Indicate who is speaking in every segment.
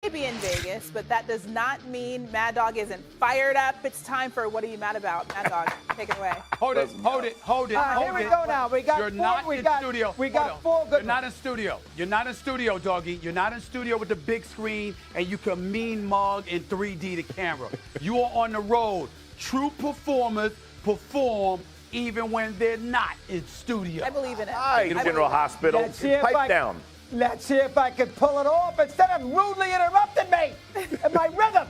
Speaker 1: to be in Vegas, but that does not mean Mad Dog isn't fired up. It's time for What Are You Mad About? Mad Dog, take it away.
Speaker 2: Hold it.
Speaker 3: Here we go now. We got
Speaker 2: You're
Speaker 3: four,
Speaker 2: not
Speaker 3: we
Speaker 2: in
Speaker 3: got,
Speaker 2: studio.
Speaker 3: We got four good
Speaker 2: You're not in studio. You're not in studio, doggy. You're not in studio with the big screen, and you can mean mug in 3D the camera. You are on the road. True performers perform even when they're not in studio.
Speaker 1: I believe in it.
Speaker 4: Hi, General Hospital. Pipe down.
Speaker 3: Let's see if I can pull it off instead of rudely interrupting me in my rhythm.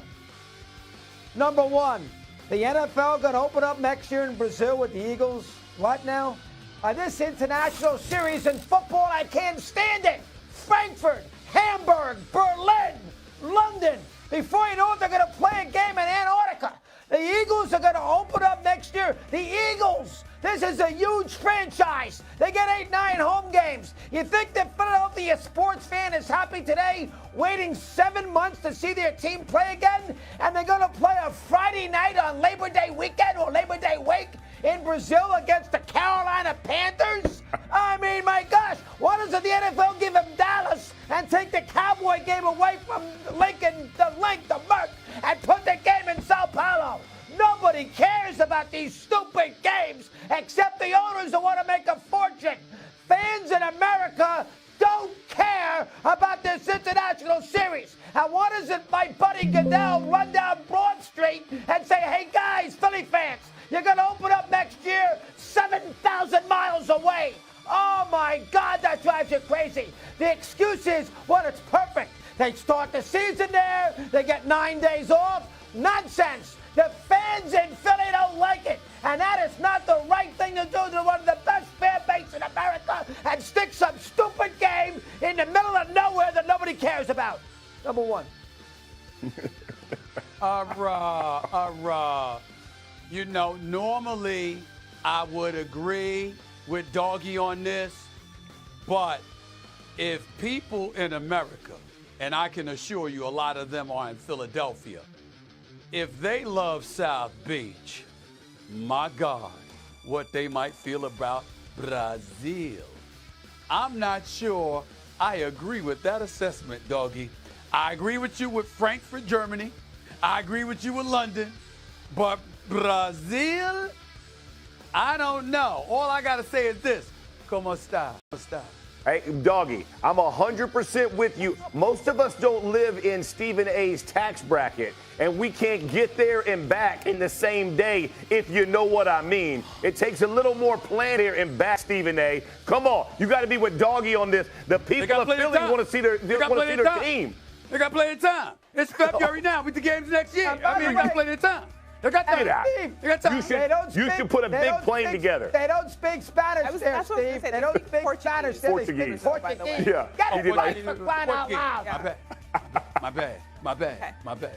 Speaker 3: Number one, the NFL going to open up next year in Brazil with the Eagles. What now? This international series in football, I can't stand it. Frankfurt, Hamburg, Berlin, London. Before you know it, they're going to play a game in Antarctica. The Eagles are going to open up next year. The Eagles. This is a huge franchise. They get 8-9 home games. You think the Philadelphia sports fan is happy today, waiting 7 months to see their team play again? And they're going to play a Friday night on Labor Day weekend or Labor Day week in Brazil against the Carolina Panthers? I mean, my gosh, why doesn't the NFL give them Dallas and take the Cowboy game away from Lincoln, the Merc, and put the game in Sao Paulo? Nobody cares about these stupid games except the owners who want to make a fortune. Fans in America don't care about this international series. And why doesn't my buddy Goodell run down Broad Street and say, hey guys, Philly fans, you're going to open up next year 7,000 miles away. Oh my God, that drives you crazy. The excuse is, well, it's perfect. They start the season there, they get 9 days off. Nonsense. The fans in Philly don't like it. And that is not the right thing to do to one of the best fan bases in America and stick some stupid game in the middle of nowhere that nobody cares about. Number one.
Speaker 2: You know, normally I would agree with Doggy on this, but if people in America, and I can assure you a lot of them are in Philadelphia, if they love South Beach, my God, what they might feel about Brazil. I'm not sure I agree with that assessment, Doggy. I agree with you with Frankfurt, Germany. I agree with you with London. But Brazil, I don't know. All I got to say is this. Como está?
Speaker 4: Hey, Doggy, I'm 100% with you. Most of us don't live in Stephen A's tax bracket, and we can't get there and back in the same day, if you know what I mean. It takes a little more plan here and back, Stephen A. Come on, you got to be with Doggy on this. The people of Philly want to see their team.
Speaker 2: They got plenty of time. It's February now. We the games next year. I mean, they got plenty of time. They got time.
Speaker 4: They got time. You should put a big plane together.
Speaker 3: They don't speak Spanish there, Steve. They don't speak Spanish. They speak Portuguese.
Speaker 4: Yeah.
Speaker 3: Get it for crying out loud.
Speaker 2: My bad.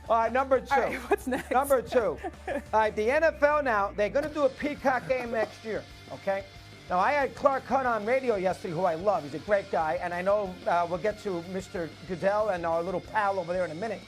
Speaker 3: All right, number two.
Speaker 1: All right, what's next?
Speaker 3: Number two. All right, the NFL now, they're going to do a Peacock game next year, okay? Now, I had Clark Hunt on radio yesterday, who I love. He's a great guy, and I know we'll get to Mr. Goodell and our little pal over there in a minute.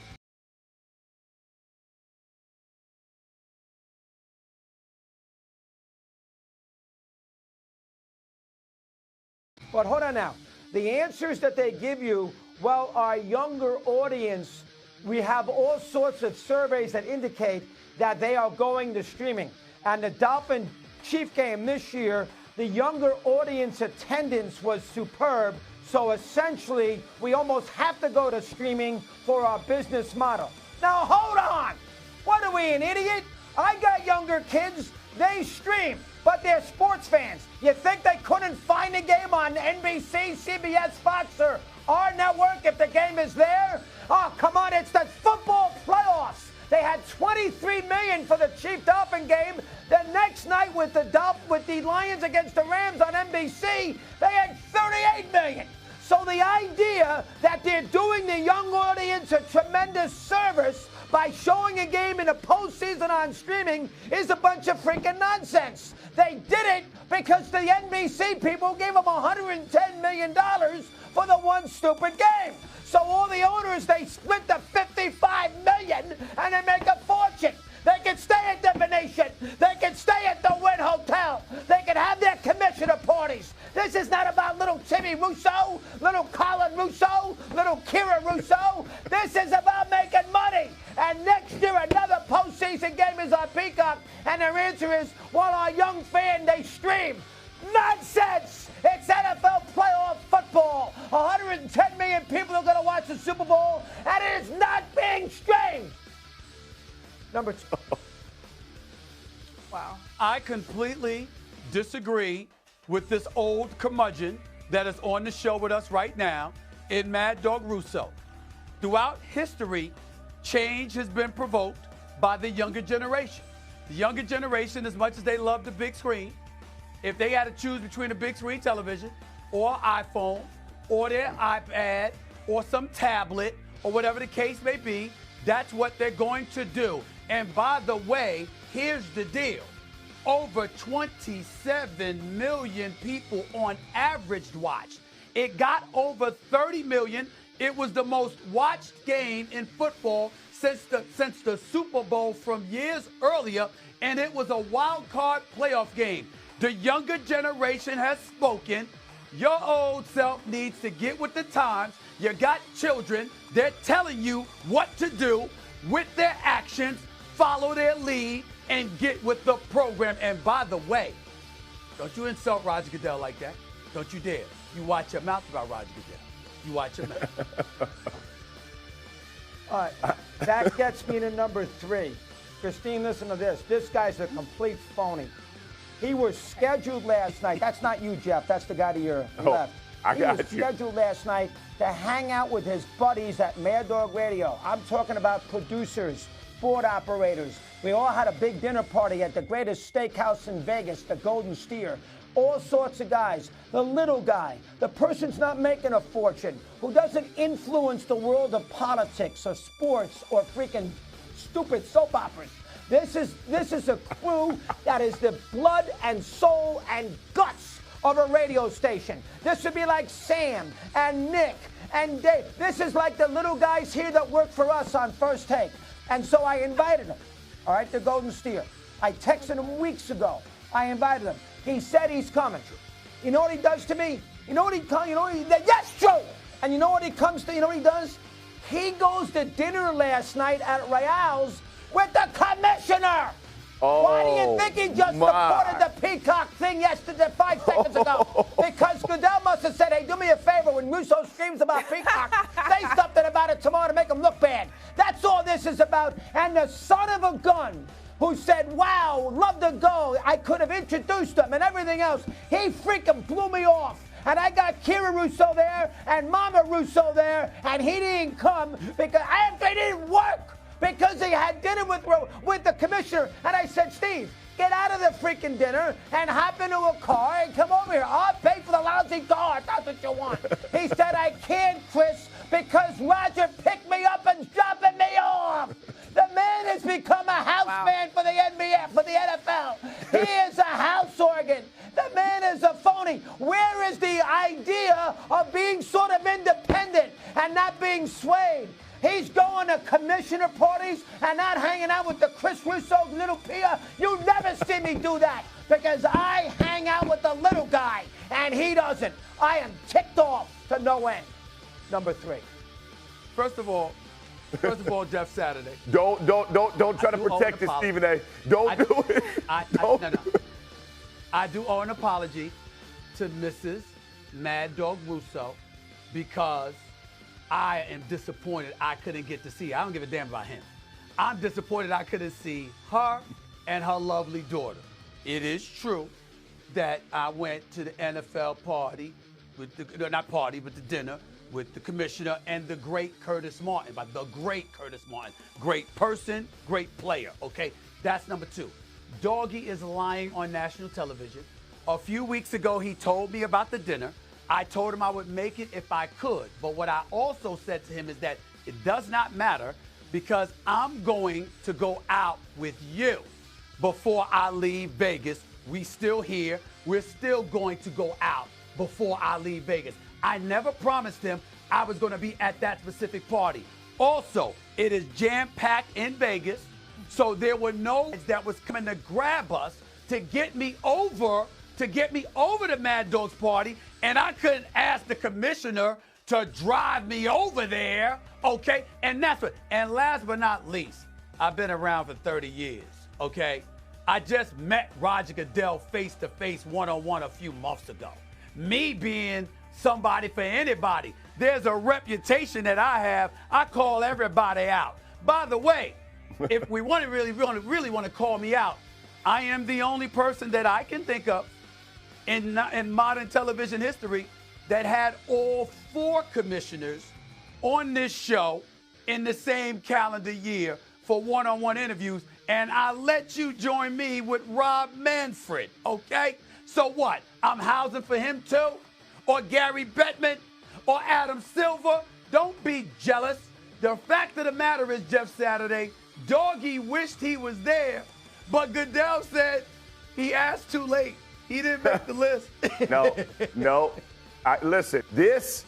Speaker 3: But hold on now. The answers that they give you, well, our younger audience, we have all sorts of surveys that indicate that they are going to streaming. And the Dolphin Chief game this year, the younger audience attendance was superb. So essentially, we almost have to go to streaming for our business model. Now, hold on. What are we, an idiot? I got younger kids. They stream, but they're sports fans. You think they couldn't find a game on NBC, CBS, Fox, or our network if the game is there? Oh, come on, it's the football playoffs. They had 23 million for the Chief Dolphin game. The next night with the Lions against the Rams on NBC, they had 38 million. So the idea that they're doing the young audience a tremendous service by showing a game in the postseason on streaming is a bunch of freaking nonsense. They did it because the NBC people gave them $110 million for the one stupid game. So all the owners, they split the $55 million and they make a fortune. They can stay at the Venetian. They can stay at the Wynn Hotel. They can have their commissioner parties. This is not about little Timmy Russo, little Colin Russo, little Kira Russo. This is about making money. And next year, another postseason game is on Peacock. And their answer is, well, our young fan, they stream. Nonsense! It's NFL playoff football. 110 million people are going to watch the Super Bowl, and it is not being streamed. Number 2.
Speaker 1: Wow.
Speaker 2: I completely disagree with this old curmudgeon that is on the show with us right now in Mad Dog Russo. Throughout history, change has been provoked by the younger generation. The younger generation, as much as they love the big screen, if they had to choose between a big screen television or iPhone or their iPad or some tablet or whatever the case may be, that's what they're going to do. And by the way, here's the deal. Over 27 million people on average watched. It got over 30 million. It was the most watched game in football since the Super Bowl from years earlier, and it was a wild card playoff game. The younger generation has spoken. Your old self needs to get with the times. You got children. They're telling you what to do with their actions. Follow their lead and get with the program. And by the way, don't you insult Roger Goodell like that. Don't you dare. You watch your mouth about Roger Goodell. You watch your mouth.
Speaker 3: All right, that gets me to number 3. Christine, listen to this. This guy's a complete phony. He was scheduled last night. That's not you, Jeff. That's the guy to your left. He was scheduled last night to hang out with his buddies at Mad Dog Radio. I'm talking about producers, board operators. We all had a big dinner party at the greatest steakhouse in Vegas, the Golden Steer. All sorts of guys. The little guy, the person's not making a fortune, who doesn't influence the world of politics or sports or freaking stupid soap operas. This is a crew that is the blood and soul and guts of a radio station. This would be like Sam and Nick and Dave. This is like the little guys here that work for us on First Take. And so I invited them, all right, the Golden Steer. I texted him weeks ago. I invited him. He said he's coming. You know what he does to me? You know what he comes? Yes, Joe. And you know what he comes to? You know what he does? He goes to dinner last night at Royale's with the commissioner.
Speaker 4: Oh,
Speaker 3: why do you think he just supported the Peacock thing yesterday, 5 seconds ago? Because Goodell must have said, hey, do me a favor, when Russo screams about Peacock, say something about it tomorrow to make him look bad. That's all this is about. And the son of a gun who said, wow, love to go, I could have introduced him and everything else, he freaking blew me off. And I got Kira Russo there and Mama Russo there, and he didn't come because they didn't work. Because he had dinner with the commissioner. And I said, Steve, get out of the freaking dinner and hop into a car and come over here. I'll pay for the lousy car if that's what you want. He said, I can't, Chris, because Roger picked me up and dropping me off. The man has become a house man for the NBA, for the NFL. He is a house organ. The man is a phony. Where is the idea of being sort of independent and not being swayed? He's going to commissioner parties and not hanging out with the Chris Russo little Pia. You never see me do that because I hang out with the little guy and he doesn't. I am ticked off to no end. Number 3.
Speaker 2: First of all, Jeff Saturday.
Speaker 4: Don't try to protect it, Stephen A. Don't do it.
Speaker 2: No. I do owe an apology to Mrs. Mad Dog Russo because I am disappointed I couldn't get to see her. I don't give a damn about him. I'm disappointed I couldn't see her and her lovely daughter. It is true that I went to the NFL party, not party, but the dinner with the commissioner and the great Curtis Martin. But the great Curtis Martin. Great person, great player, okay? That's number 2. Doggy is lying on national television. A few weeks ago, he told me about the dinner. I told him I would make it if I could. But what I also said to him is that it does not matter because I'm going to go out with you before I leave Vegas. We still here. We're still going to go out before I leave Vegas. I never promised him I was going to be at that specific party. Also, it is jam-packed in Vegas, so there were no that was coming to grab us to get me over to Mad Dog's party, and I couldn't ask the commissioner to drive me over there, okay? And that's what, and last but not least, I've been around for 30 years, okay? I just met Roger Goodell face to face, one-on-one a few months ago. Me being somebody for anybody, there's a reputation that I have. I call everybody out. By the way, if we want to really want to call me out, I am the only person that I can think of in modern television history that had all 4 commissioners on this show in the same calendar year for one-on-one interviews, and I let you join me with Rob Manfred, okay? So what? I'm housing for him too? Or Gary Bettman? Or Adam Silver? Don't be jealous. The fact of the matter is, Jeff Saturday, Doggy wished he was there, but Goodell said he asked too late. He didn't make the list.
Speaker 4: No. Listen, this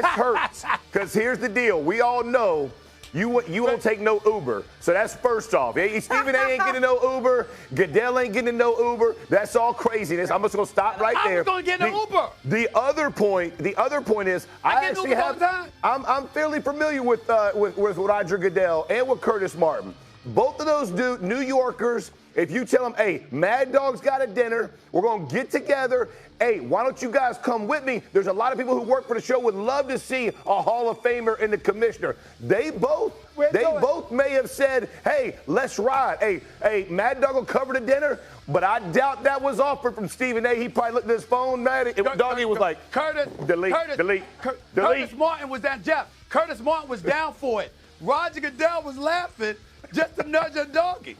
Speaker 4: hurts, because here's the deal. We all know you won't take no Uber. So that's first off. Stephen A ain't getting no Uber. Goodell ain't getting no Uber. That's all craziness. I'm just going to stop right there.
Speaker 2: I'm going to get no Uber.
Speaker 4: The other point is I actually have, I'm fairly familiar with Roger Goodell and with Curtis Martin. Both of those New Yorkers, if you tell them, hey, Mad Dog's got a dinner, we're going to get together. Hey, why don't you guys come with me? There's a lot of people who work for the show would love to see a Hall of Famer and the commissioner. They both may have said, hey, let's ride. Hey, Mad Dog will cover the dinner, but I doubt that was offered from Stephen A. He probably looked at his phone, man. Doggy was like, delete.
Speaker 2: Curtis Martin was down, Jeff. Curtis Martin was down for it. Roger Goodell was laughing just to nudge a Doggy.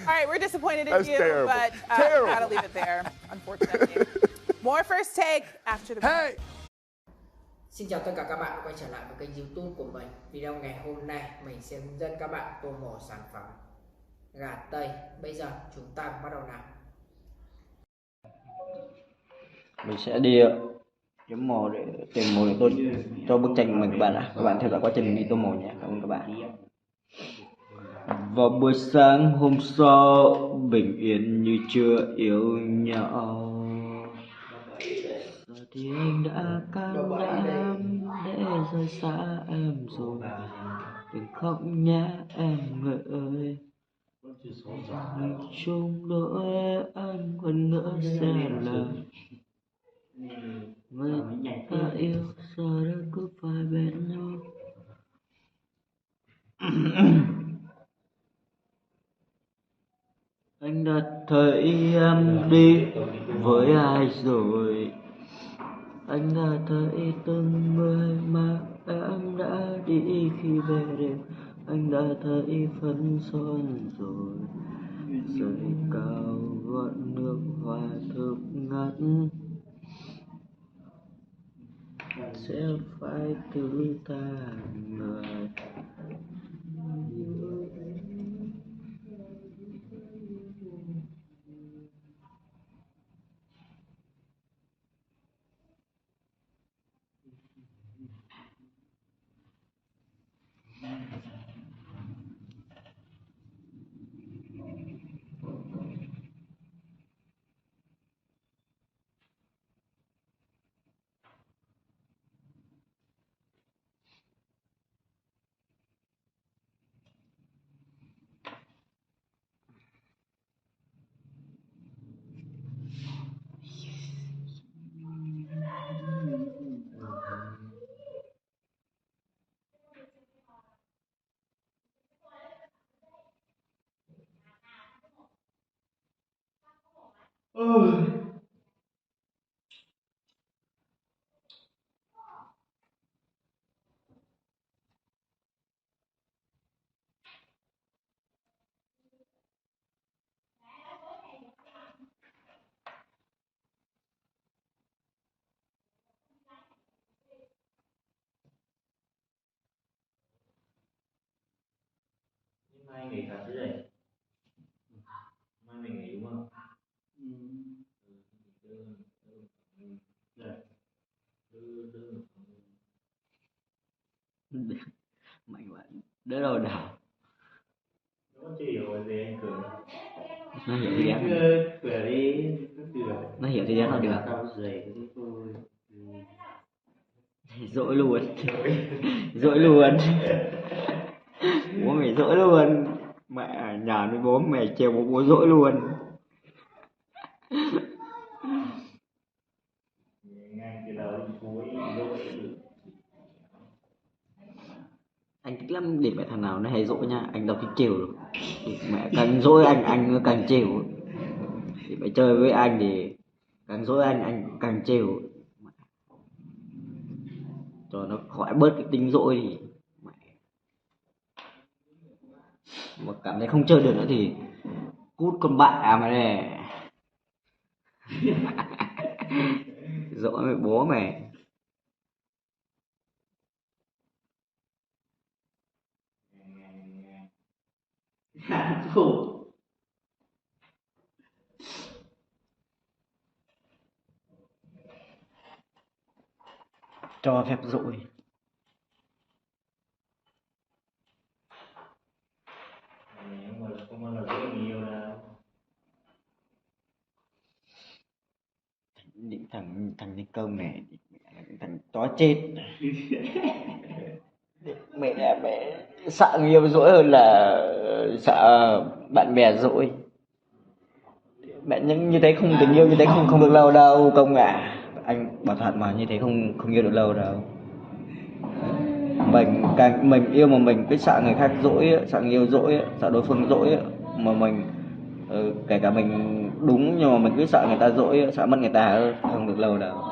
Speaker 1: All right, we're disappointed in
Speaker 4: That's
Speaker 1: you,
Speaker 4: terrible.
Speaker 1: but
Speaker 4: Terrible.
Speaker 1: gotta leave it there, unfortunately. More First Take after the break.
Speaker 2: Hey.
Speaker 5: Xin chào tất cả các bạn quay trở lại với kênh YouTube của mình. Video ngày hôm nay mình sẽ hướng dẫn các bạn tô mổ sản phẩm gà Tây. Bây giờ chúng ta bắt đầu nào.
Speaker 6: Mình sẽ đi kiếm mồi để tìm mồi để tôi cho bức tranh của mình các bạn ạ. Các bạn theo dõi quá trình mình đi tô mồi nhé. Cảm ơn các bạn. Vào buổi sáng hôm sau bình yên như chưa yêu nhau, giờ thì anh đã can đảm để rời xa em rồi. Đừng khóc nhé em người ơi, mình chung đôi anh vẫn ngỡ sẽ là người ta yêu, giờ đã cứ phải bên nhau. Anh đã thấy em đi với ai rồi, anh đã thấy từng người mà em đã đi khi về đêm. Anh đã thấy phấn son rồi, rơi cao gọn nước hoa thơm ngát, sẽ phải thứ tha người.
Speaker 7: Mai nghỉ cả chứ này. Mai mình nghỉ đúng không?
Speaker 6: Mạnh quá, đỡ đầu đảo.
Speaker 7: Nó chưa hiểu gì anh Cường.
Speaker 6: Nó hiểu thì dám.
Speaker 7: Cửa đi, nó
Speaker 6: Nó hiểu thì dám là được.
Speaker 7: Cao dày cái gì.
Speaker 6: Dỗi luôn. Dỗi luôn. Bố mày dỗi luôn. Mẹ nhà với bố mày trêu bố dỗi luôn.
Speaker 7: Ngay từ đầu đến cuối dỗi.
Speaker 6: Anh thích lắm, để mẹ thằng nào nó hay dỗi nha, anh đọc thích chiều. Để mẹ càng dỗi anh nó càng chiều. Để mẹ chơi với anh thì càng dỗi anh càng chiều. Cho nó khỏi bớt cái tính dỗi thì mẹ. Mà cảm thấy không chơi được nữa thì cút con bạ mà này. Dỗi với bố mày. Khổ. Cho phép dỗi.
Speaker 7: Không bao giờ dỗi nhiều đâu.
Speaker 6: Những thằng thành công này, thằng chó chết. Mẹ sợ người yêu dỗi hơn là sợ bạn bè dỗi. Mẹ như thế không, tình yêu như thế không được lâu đâu công ạ. Anh bảo thật mà, như thế không yêu được lâu đâu. Mình yêu mà mình cứ sợ người khác dỗi, sợ người yêu dỗi, sợ đối phương dỗi mà mình kể cả mình đúng nhưng mà mình cứ sợ người ta dỗi, sợ mất người ta, không được lâu đâu.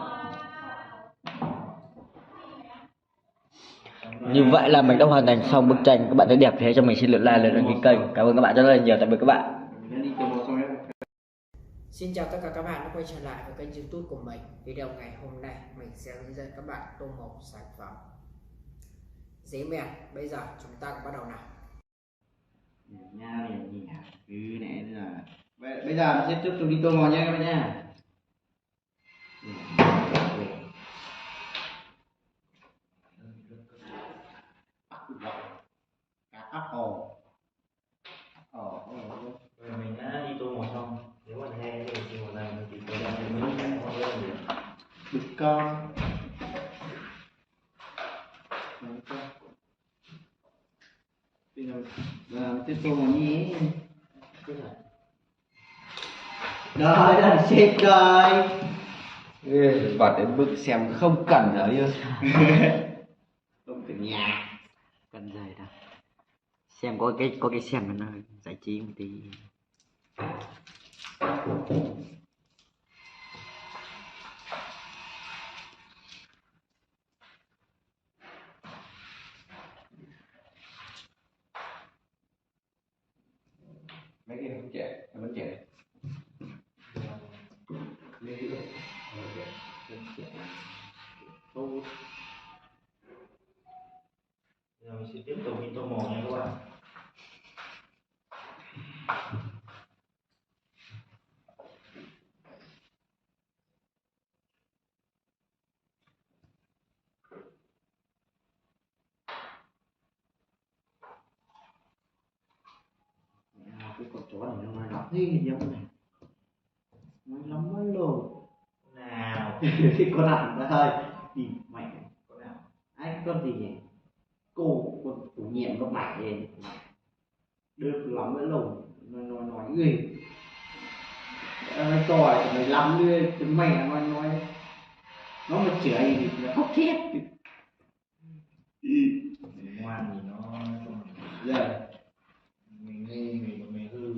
Speaker 6: Như vậy là mình đã hoàn thành xong bức tranh. Các bạn thấy đẹp thế cho mình xin lượt like, lượt đăng ký kênh. Cảm ơn các bạn rất là nhiều. Tạm biệt các bạn.
Speaker 5: Xin chào tất cả các bạn đã quay trở lại với kênh YouTube của mình. Video ngày hôm nay mình sẽ hướng dẫn các bạn tô màu sản phẩm giấy mèn. Bây giờ chúng ta cùng bắt đầu nào.
Speaker 6: Nha nhỉ. Cứ này là bây giờ sẽ tiếp tục đi tô màu nha các bạn nha.
Speaker 7: Rồi mình đã đi tô màu xong. Nếu mà nghe thì chỉ một lần thì tôi đang đi mất cảnh không biết gì.
Speaker 6: Đực con. Bây giờ tiếp tô màu nhé. Rồi là xếp rồi. Bật đến bức xem không cần nữa yêu. Không cần nhà. Cần gì đâu. Xem có cái xem nó giải trí một tí. Mấy cái không trẻ, em vẫn trẻ.
Speaker 7: Giờ mình sẽ tiếp tục đi tô màu nha các bạn.
Speaker 6: Cái con chó này nó nói lắm gì vậy này. Nói lắm quá rồi.
Speaker 7: Nào.
Speaker 6: Cái con nào ra thôi. Đi mẹ. Con nào? Ai con gì nhỉ? Con chủ nhiệm nó bại lên. Được lắm với lồn. Nói ghê. Nói tỏi thì mày lắm đưa. Cái mẹ nói. Nó mà chửi thì nó khóc thiết.
Speaker 7: Ngoan thì nó
Speaker 6: Giờ.
Speaker 7: mình ngu mình hư.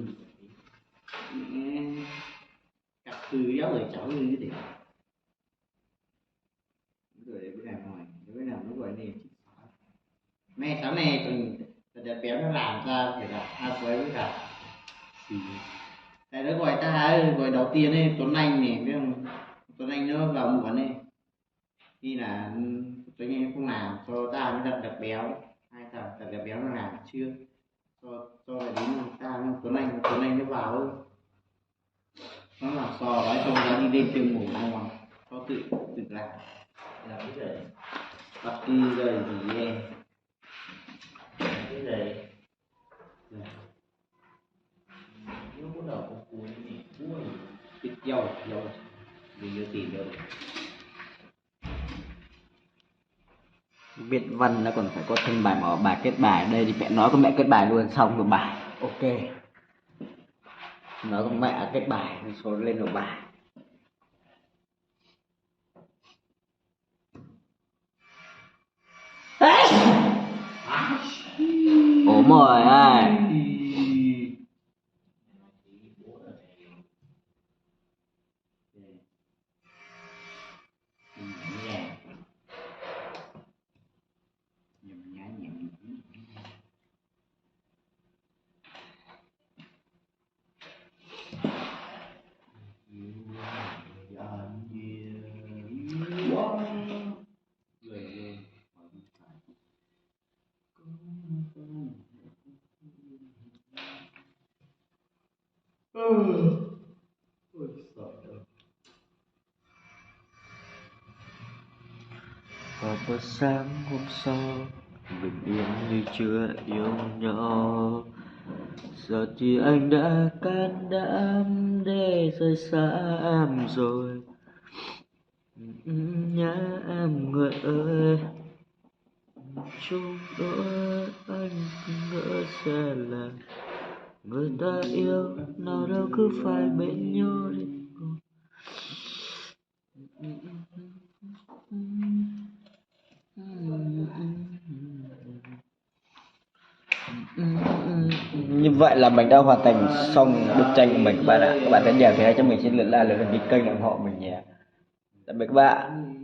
Speaker 6: Cặp hư giáo rồi cháu hư cái gì. Rồi để bữa nào nó gọi này. Mẹ sáng nay tụi đẹp béo nó làm ra phải là quấy với cả tại nó gọi gọi đầu tiên ấy Tuấn Anh này biết không, Tuấn Anh nó vào muộn ấy khi là Tuấn Anh không làm cho ta mới đặt đẹp béo, hai thằng đặt đẹp béo nó làm chưa cho là đến ta Tuấn Anh nó vào ấy nó làm sò nói xong ra đi lên trường ngủ ngon cho tự làm
Speaker 7: cái gì?
Speaker 6: bắt đi rồi thì em
Speaker 7: Cái gì? Nó có đầu có cuối gì cuối.
Speaker 6: ít dầu mình chưa tìm được. Viết văn nó còn phải có thân bài, mở bài, kết bài. Đây thì mẹ nói con mẹ kết bài luôn, xong rồi bài. Ok. Nói con mẹ kết bài, số lên nộp bài. Ủa mời ơi. Vào buổi sáng hôm sau, bình yên như chưa yêu nhau. Giờ thì anh đã can đảm để rời xa em rồi. Nhớ em người ơi. Chung đôi anh ngỡ sẽ là người ta yêu, nào đâu cứ phải bên nhau đi. Như vậy là mình đã hoàn thành xong bức tranh của mình các bạn ạ. Các bạn thấy đẹp thì hãy cho mình xin lượt like, lượt đăng ký kênh ủng hộ mình nhé. Tạm biệt các bạn.